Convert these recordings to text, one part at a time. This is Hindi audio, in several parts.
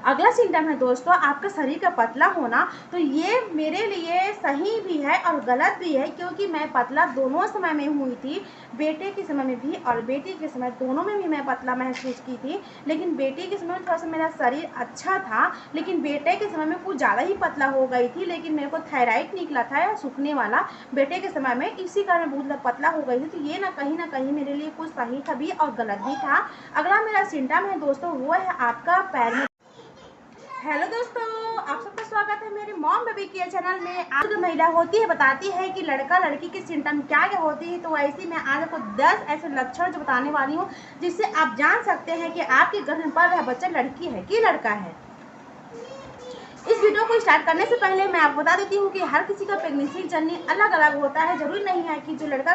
अगला सिम्टम है दोस्तों आपका शरीर का पतला होना। तो ये मेरे लिए सही भी है और गलत भी है, क्योंकि मैं पतला दोनों समय में हुई थी, बेटे के समय में भी और बेटी के समय दोनों में भी मैं पतला महसूस की थी। लेकिन बेटी के समय में थोड़ा सा मेरा शरीर अच्छा था, लेकिन बेटे के समय में कुछ ज़्यादा ही पतला हो गई थी। लेकिन मेरे को थायराइड निकला था या सूखने वाला बेटे के समय में, इसी कारण बहुत पतला हो गई थी। तो ये ना कहीं मेरे लिए कुछ सही था भी और गलत भी था। अगला मेरा सिम्टम है दोस्तों वो है आपका पैर में। हेलो दोस्तों, आप सबका स्वागत है मेरे मॉम बेबी केयर चैनल में। आज जो महिला होती है बताती है कि लड़का लड़की के सिम्टम क्या क्या होती है। तो ऐसे मैं आज आपको 10 ऐसे लक्षण जो बताने वाली हूँ जिससे आप जान सकते हैं कि आपके गर्भ पर वह बच्चा लड़की है कि लड़का है। इस वीडियो को स्टार्ट करने से पहले मैं आपको बता देती हूँ कि हर किसी का प्रेगनेंसी जर्नी अलग अलग होता है। जरूरी नहीं है कि जो लड़का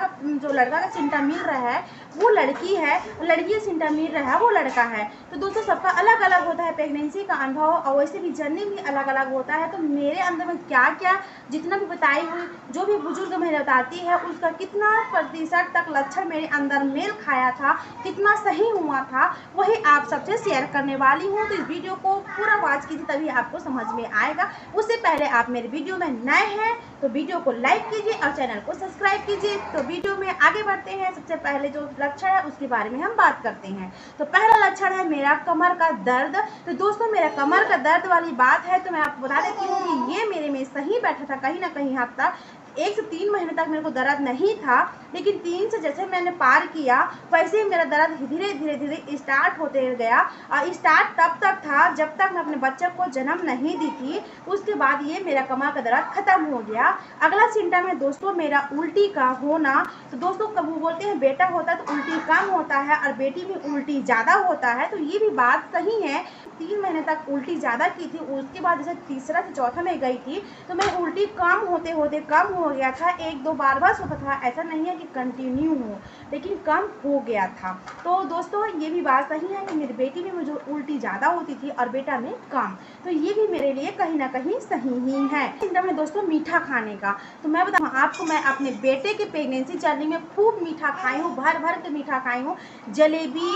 का सिम्टम मिल रहा है वो लड़की है, लड़की का सिम्टम मिल रहा है वो लड़का है। तो दोस्तों सबका अलग अलग होता है प्रेगनेंसी का अनुभव, और वैसे भी जर्नी भी अलग अलग होता है। तो मेरे अंदर में क्या क्या जितना भी बताई हुई जो भी बुजुर्ग महिला बताती है उसका कितना प्रतिशत तक लक्षण मेरे अंदर मेल खाया था, कितना सही हुआ था, वही आप सबसे शेयर करने वाली हूँ। तो इस वीडियो को पूरा वॉच कीजिए तभी आपको समझ में आएगा। उससे पहले आप मेरे वीडियो में नए हैं तो वीडियो को लाइक कीजिए और चैनल को सब्सक्राइब कीजिए। तो वीडियो में आगे बढ़ते हैं। सबसे पहले जो लक्षण है उसके बारे में हम बात करते हैं। तो पहला लक्षण है मेरा कमर का दर्द। तो दोस्तों मेरा कमर का दर्द वाली बात है तो मैं आपको बता देती हूँ कि ये मेरे में सही बैठा था। कहीं ना कहीं हद तक 1 से 3 महीने तक मेरे को दर्द नहीं था, लेकिन 3 से जैसे मैंने पार किया वैसे ही मेरा दर्द धीरे धीरे स्टार्ट होते गया। और स्टार्ट तब तक था जब तक मैं अपने बच्चे को जन्म नहीं दी थी। उसके बाद ये मेरा कमर का दर्द खत्म हो गया। अगला सिम्टम है दोस्तों मेरा उल्टी का होना। तो दोस्तों कब बोलते हैं बेटा होता है तो उल्टी कम होता है और बेटी में उल्टी ज़्यादा होता है। तो ये भी बात सही है। 3 महीने तक उल्टी ज़्यादा की थी, उसके बाद जैसे तीसरा से चौथा में गई थी तो मैं उल्टी कम होते होते कम हो गया था। 1-2 बार बस होता था, ऐसा नहीं है कि कंटिन्यू हो, लेकिन कम हो गया था। तो दोस्तों ये भी बात सही है कि मेरी बेटी में मुझे उल्टी ज़्यादा होती थी और बेटा में कम। तो ये भी मेरे लिए कहीं ना कहीं सही ही है। सिम्टम है दोस्तों मीठा खाने का। तो मैं बताऊँ आपको, मैं अपने बेटे के प्रेगनेंसी जर्नी में खूब मीठा खाई हूँ, भर भर के मीठा खाई हूँ। जलेबी,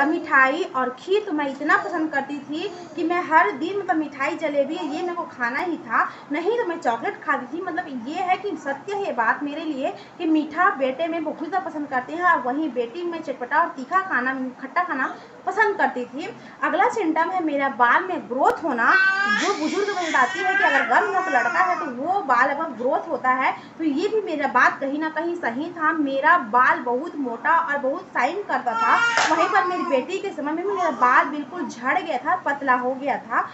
मिठाई और खीर तो मैं इतना पसंद करती थी कि मैं हर दिन मतलब मिठाई जलेबी ये मेरे को खाना ही था, नहीं तो मैं चॉकलेट खाती थी। मतलब ये है कि सत्य है बात मेरे लिए कि मीठा बेटे में बहुत ज़्यादा पसंद करते हैं और वहीं बेटी में चटपटा और तीखा खाना, खट्टा खाना पसंद करती थी। अगला सिम्टम है मेरा बाल में ग्रोथ होना। जो बुजुर्ग बताती है कि अगर गर्भ में लड़का है तो वो बाल अगर ग्रोथ होता है, तो ये भी मेरा बात कहीं ना कहीं सही था। मेरा बाल बहुत मोटा और बहुत शाइन करता था, वहीं पर मेरी बेटी के समय में मेरा बाल बिल्कुल झड़ गया था, पतला हो गया था।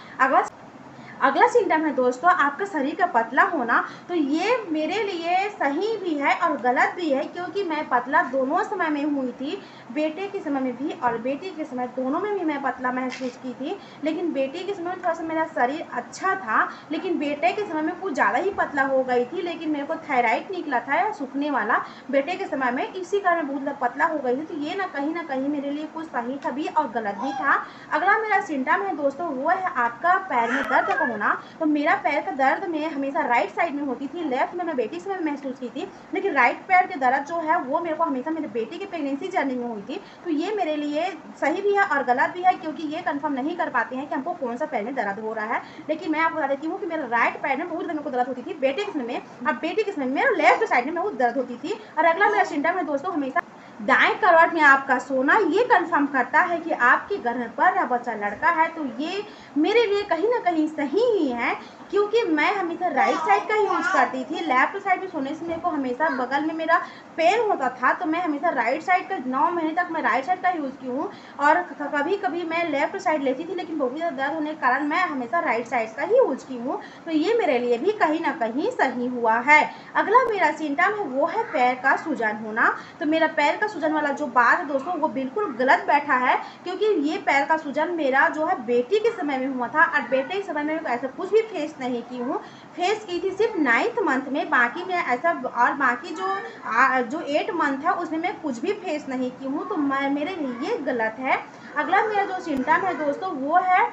अगला सिम्टम है दोस्तों आपका शरीर का पतला होना। तो ये मेरे लिए सही भी है और गलत भी है, क्योंकि मैं पतला दोनों समय में हुई थी, बेटे के समय में भी और बेटी के समय दोनों में भी मैं पतला महसूस की थी। लेकिन बेटी के समय में थोड़ा सा मेरा शरीर अच्छा था, लेकिन बेटे के समय में कुछ ज़्यादा ही पतला हो गई थी। लेकिन मेरे को थायराइड निकला था या सूखने वाला बेटे के समय में, इसी कारण बहुत पतला हो गई थी। तो ये ना कहीं मेरे लिए कुछ सही था भी और गलत भी था। अगला मेरा सिम्टम है दोस्तों वो है आपका पैर में दर्द होना। तो मेरा पैर का दर्द में हमेशा राइट साइड में होती थी, लेफ्ट में मैं बेटी से महसूस की थी, लेकिन राइट पैर के दर्द जो है वो मेरे को हमेशा मेरे बेटी की प्रेगनेंसी जर्नी में हुई थी। तो ये मेरे लिए सही भी है और गलत भी है, क्योंकि ये कंफर्म नहीं कर पाते हैं कि हमको कौन सा पैर में दर्द हो रहा है। लेकिन मैं आपको बता देती हूँ कि मेरा राइट पैर में बहुत मेरे को दर्द होती थी बेटे के समय में, अब बेटी के समय में मेरा लेफ्ट साइड में बहुत दर्द होती थी। और अगला मेरा सिम्टम है दोस्तों हमेशा दाएं करवट में आपका सोना। ये कंफर्म करता है कि आपके गर्भ पर यह बच्चा लड़का है। तो ये मेरे लिए कहीं ना कहीं सही ही है, क्योंकि मैं हमेशा राइट साइड का यूज करती थी। लेफ्ट साइड में सोने से मेरे को हमेशा बगल में मेरा पेन होता था, तो मैं हमेशा राइट साइड का 9 महीने तक मैं राइट साइड का यूज़ की हूँ। और कभी कभी मैं लेफ्ट साइड लेती थी, लेकिन बहुत ज़्यादा दर्द होने के कारण मैं हमेशा राइट साइड का ही यूज की हूँ। तो ये मेरे लिए भी कहीं ना कहीं सही हुआ है। अगला मेरा सिम्टम है वो है पैर का सूजन होना। तो मेरा पैर का सूजन वाला जो बात है दोस्तों वो बिल्कुल गलत बैठा है, क्योंकि ये पैर का सूजन मेरा जो है बेटी के समय में हुआ था और बेटे के समय में ऐसा कुछ भी फेस नहीं की हूँ। फेस की थी सिर्फ 9th मंथ में, बाकी मैं ऐसा और बाकी जो 8 मंथ है उसमें मैं कुछ भी फेस नहीं की हूँ। तो मेरे लिए ये गलत है। अगला मेरा जो सिम्टम है दोस्तों वो है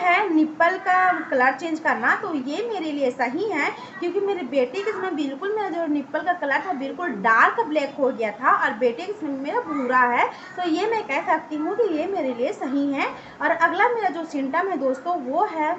है निप्पल का कलर चेंज करना, तो ये मेरे लिए सही है क्योंकि मेरे बेटे के समय बिल्कुल मेरा जो निप्पल का कलर था बिल्कुल डार्क ब्लैक हो गया था और बेटे के समय मेरा भूरा है, तो ये मैं कह सकती हूँ कि ये मेरे लिए सही है। और अगला मेरा जो सिम्टम है दोस्तों वो है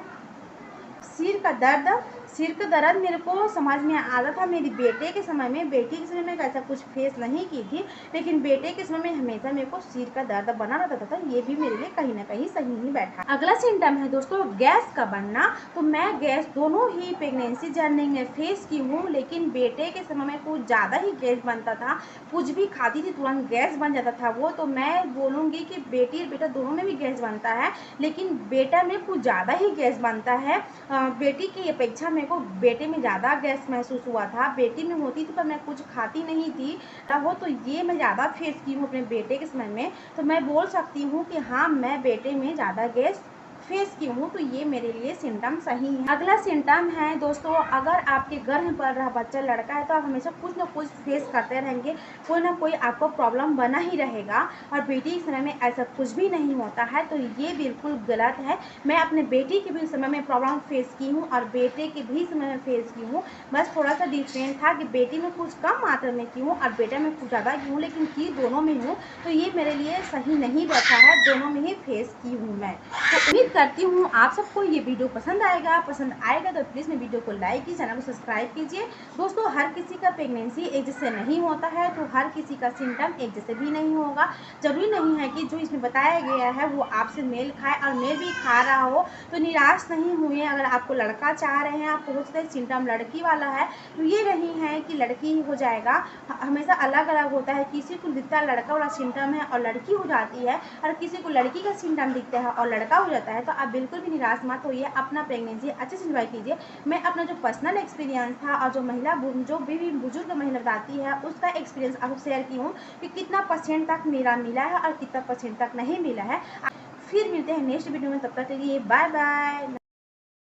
सिर का दर्द। सिर का दर्द मेरे को समझ में आता था मेरी बेटे के समय में। बेटी के समय में ऐसा कुछ फेस नहीं की थी, लेकिन बेटे के समय में हमेशा मेरे को सिर का दर्द बना रहता था। ये भी मेरे लिए कहीं ना कहीं सही नहीं बैठा। अगला सिम्टम है दोस्तों गैस का बनना। तो मैं गैस दोनों ही प्रेगनेंसी जर्नी में फेस की हूँ, लेकिन बेटे के समय में कुछ ज़्यादा ही गैस बनता था। कुछ भी खाती थी तुरंत गैस बन जाता था वो। तो मैं बोलूँगी कि बेटी और बेटा दोनों में भी गैस बनता है, लेकिन बेटा में कुछ ज़्यादा ही गैस बनता है। बेटी की अपेक्षा मेरे को बेटे में ज़्यादा गैस महसूस हुआ था। बेटी में होती थी पर मैं कुछ खाती नहीं थी वो, तो ये मैं ज़्यादा फेस की हूँ अपने बेटे के समय में। तो मैं बोल सकती हूँ कि हाँ मैं बेटे में ज़्यादा गैस फेस की हूँ, तो ये मेरे लिए सिम्टम सही है। अगला सिम्टम है दोस्तों अगर आपके गर्भ में पल रहा बच्चा लड़का है तो आप हमेशा कुछ ना कुछ फेस करते रहेंगे, कोई ना कोई आपको प्रॉब्लम बना ही रहेगा। और बेटी के समय में ऐसा कुछ भी नहीं होता है, तो ये बिल्कुल गलत है। मैं अपने बेटी के भी समय में प्रॉब्लम फेस की हूँ और बेटे के भी समय में फेस की हूँ। बस थोड़ा सा डिफरेंट था कि बेटी में कुछ कम मात्रा में की हूँ और बेटा में कुछ ज़्यादा की हूँ, लेकिन की दोनों में हूँ, तो ये मेरे लिए सही नहीं बैठा है। दोनों में ही फेस की हूँ मैं। तो उम्मीद करती हूँ आप सबको ये वीडियो पसंद आएगा तो प्लीज़ मेरे वीडियो को लाइक कीजिए, चैनल को सब्सक्राइब कीजिए। दोस्तों हर किसी का प्रेगनेंसी एक जैसे नहीं होता है, तो हर किसी का सिम्टम एक जैसे भी नहीं होगा। जरूरी नहीं है कि जो इसमें बताया गया है वो आपसे मेल खाए, और मेल भी खा रहा हो तो निराश नहीं हुए। अगर आपको लड़का चाह रहे हैं, आपको हो सकता है सिम्टम लड़की वाला है, तो ये नहीं है कि लड़की ही हो जाएगा। हमेशा अलग अलग होता है। किसी को दिखता है लड़का वाला सिम्टम है और लड़की हो जाती है, और किसी को लड़की का सिम्टम दिखता है और लड़का हो जाता है। तो आप बिल्कुल भी निराश मत होइए, अपना प्रेगनेंसी अच्छे से एंजॉय कीजिए। मैं अपना जो पर्सनल एक्सपीरियंस था और जो भी बुजुर्ग महिला बताती है उसका एक्सपीरियंस आपको शेयर की हूँ कि कितना % तक मेरा मिला है और कितना % तक नहीं मिला है। फिर मिलते हैं नेक्स्ट वीडियो में, तब तक के लिए बाय बाय।